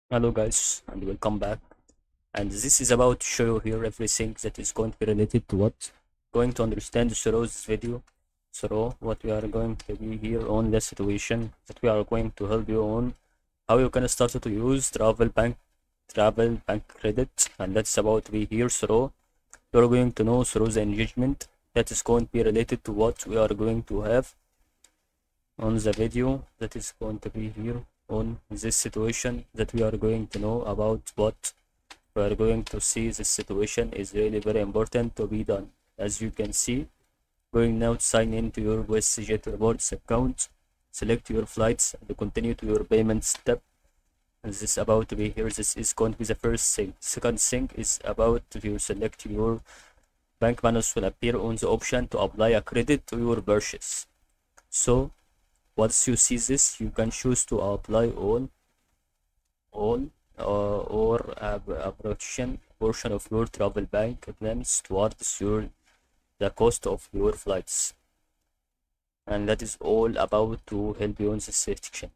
Hello guys and welcome back, and this is about to show you here everything that is going to be related to what going to understand through this video. So what we are going to be here on the situation that we are going to help you on how you can start to use travel bank credit, and that's about to be here. So you're going to know through the engagement that is going to be related to what we are going to have on the video that is going to be here on this situation that we are going to know about what we are going to see. This situation is really very important to be done. As you can see, going now to sign into your WestJet rewards account, select your flights and continue to your payment step. And this is about to be here. This is going to be the first thing. Second thing is about you select your bank balance will appear on the option to apply a credit to your purchase. So once you see this, you can choose to apply all or a portion of your travel bank plans towards the cost of your flights. And that is all about to help you in this section.